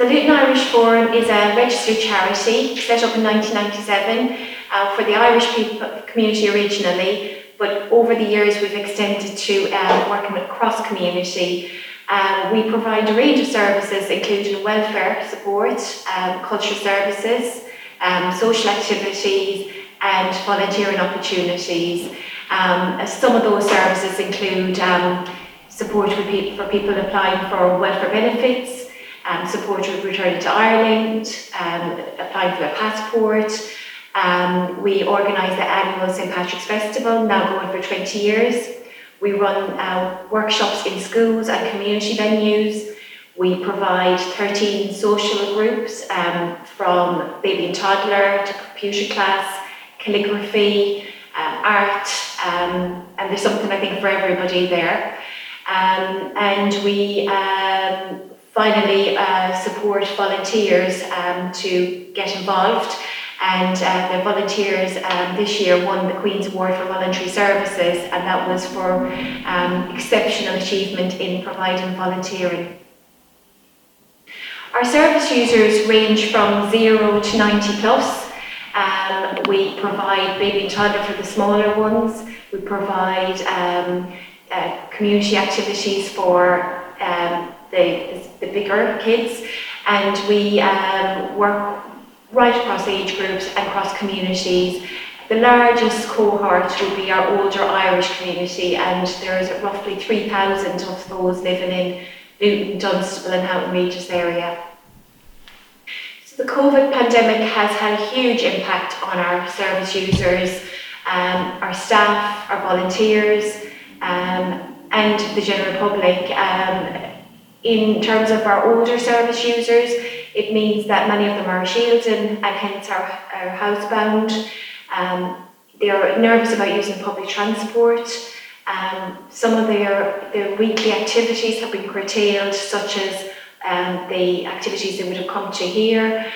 The Luton Irish Forum is a registered charity set up in 1997 for the Irish community originally, but over the years we've extended to working with cross-community. We provide a range of services including welfare support, cultural services, social activities and volunteering opportunities. Some of those services include support for people applying for welfare benefits, support with returning to Ireland, applying for a passport. We organise the annual St Patrick's Festival, now going for 20 years. We run workshops in schools and community venues. We provide 13 social groups from baby and toddler to computer class, calligraphy, art, and there's something I think for everybody there. And we finally support volunteers to get involved, and the volunteers this year won the Queen's Award for Voluntary Services, and that was for exceptional achievement in providing volunteering. Our service users range from 0 to 90 plus. We provide baby and toddler for the smaller ones. We provide community activities for the bigger kids, and we work right across age groups and across communities. The largest cohort will be our older Irish community, and there's roughly 3,000 of those living in Luton, Dunstable and Houghton Regis area. So the COVID pandemic has had a huge impact on our service users, our staff, our volunteers, and the general public. In terms of our older service users, it means that many of them are shielding and hence are housebound. They're nervous about using public transport. Some of their weekly activities have been curtailed, such as the activities they would have come to here,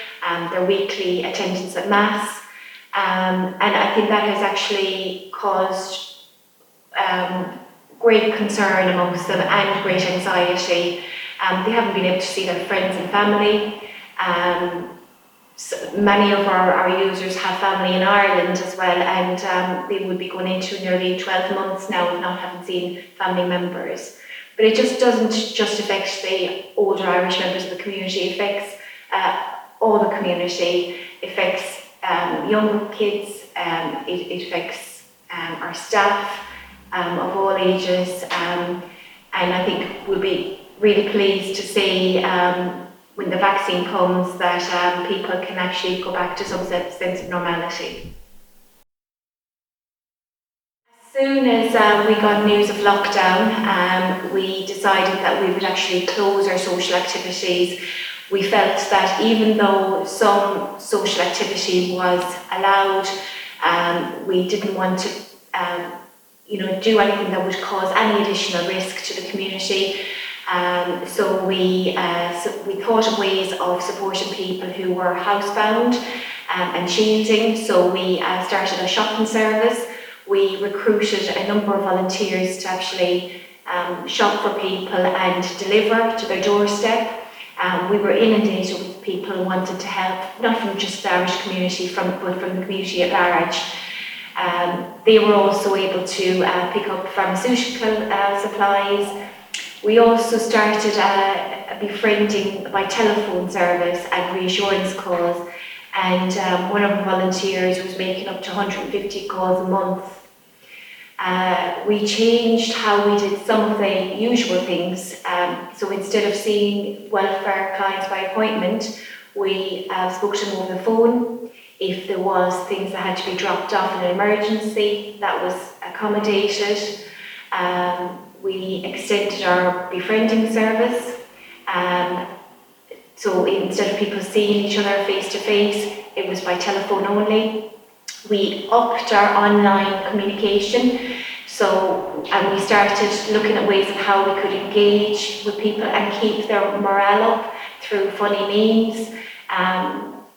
their weekly attendance at Mass. And I think that has actually caused great concern amongst them and great anxiety. They haven't been able to see their friends and family. So many of our users have family in Ireland as well, and they would be going into nearly 12 months now of not having seen family members. But it just doesn't just affect the older Irish members of the community, it affects all the community. It affects younger kids, it affects our staff of all ages, and I think we'll be really pleased to see when the vaccine comes that people can actually go back to some sense of normality. As soon as we got news of lockdown, we decided that we would actually close our social activities. We felt that even though some social activity was allowed, we didn't want to do anything that would cause any additional risk to the community. So we thought of ways of supporting people who were housebound and shielding. So we started a shopping service. We recruited a number of volunteers to actually shop for people and deliver to their doorstep. We were inundated with people who wanted to help, not from just the Irish community, but from the community at large. They were also able to pick up pharmaceutical supplies. We also started a befriending by telephone service and reassurance calls, and one of our volunteers was making up to 150 calls a month. We changed how we did some of the usual things. So instead of seeing welfare clients by appointment, we spoke to them over the phone. If there was things that had to be dropped off in an emergency, that was accommodated. We extended our befriending service. So instead of people seeing each other face to face, it was by telephone only. We upped our online communication. And we started looking at ways of how we could engage with people and keep their morale up through funny memes,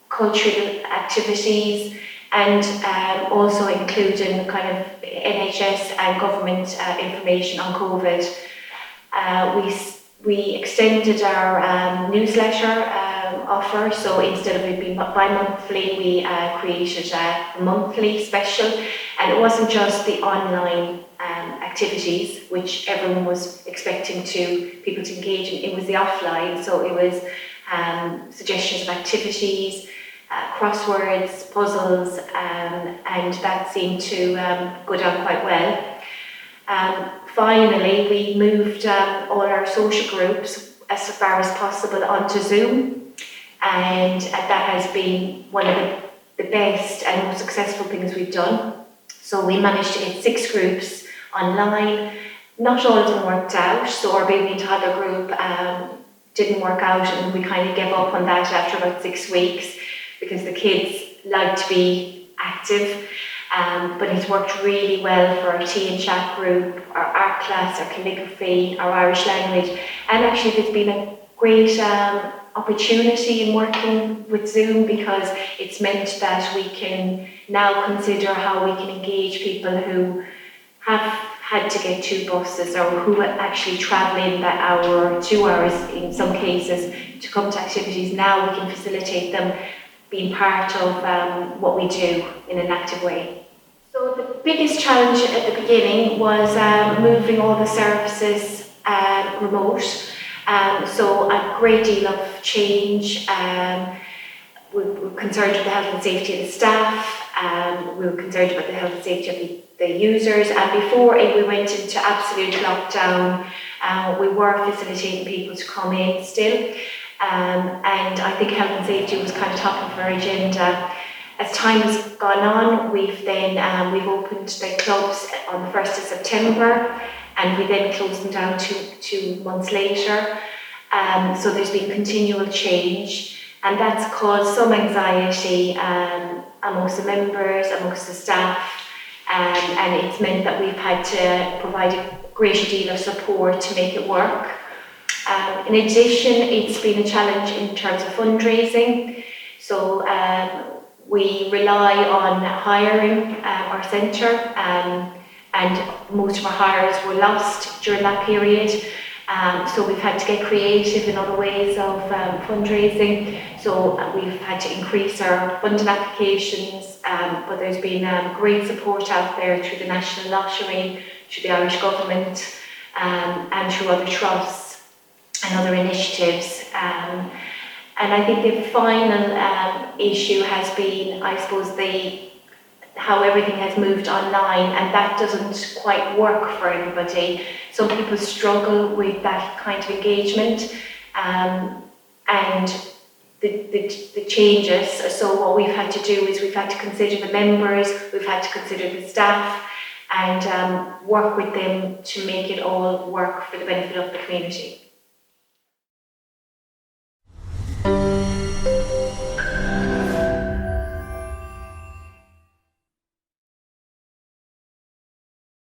cultural activities, and also including kind of NHS and government information on COVID. We extended our newsletter offer. So instead of it being bi-monthly, we created a monthly special, and it wasn't just the online activities, which everyone was expecting people to engage in. It was the offline, so it was suggestions of activities, crosswords, puzzles, and that seemed to go down quite well. Finally, we moved all our social groups as far as possible onto Zoom, and that has been one of the best and most successful things we've done. So we managed to get 6 groups online. Not all of them worked out, so our baby and toddler group didn't work out, and we kind of gave up on that after about 6 weeks because the kids like to be active. But it's worked really well for our tea and chat group, our art class, our calligraphy, our Irish language, and actually there's been a great opportunity in working with Zoom because it's meant that we can now consider how we can engage people who have had to get 2 buses or who actually travel in that hour or 2 hours in some cases to come to activities. Now we can facilitate them being part of what we do in an active way. So the biggest challenge at the beginning was moving all the services remote. So a great deal of change. We were concerned with the health and safety of the staff. We were concerned about the health and safety of the users. And before we went into absolute lockdown, we were facilitating people to come in still. And I think health and safety was kind of top of our agenda. As time has gone on, we've opened the clubs on the 1st of September, and we then closed them down 2 months later. So there's been continual change, and that's caused some anxiety amongst the members, amongst the staff, and it's meant that we've had to provide a greater deal of support to make it work. In addition, it's been a challenge in terms of fundraising. So we rely on hiring our centre, and most of our hires were lost during that period. So we've had to get creative in other ways of fundraising. So we've had to increase our funding applications, but there's been great support out there through the National Lottery, through the Irish Government, and through other trusts and other initiatives. And I think the final issue has been, I suppose, how everything has moved online, and that doesn't quite work for everybody. Some people struggle with that kind of engagement, and the changes. So what we've had to do is we've had to consider the members, we've had to consider the staff, and work with them to make it all work for the benefit of the community.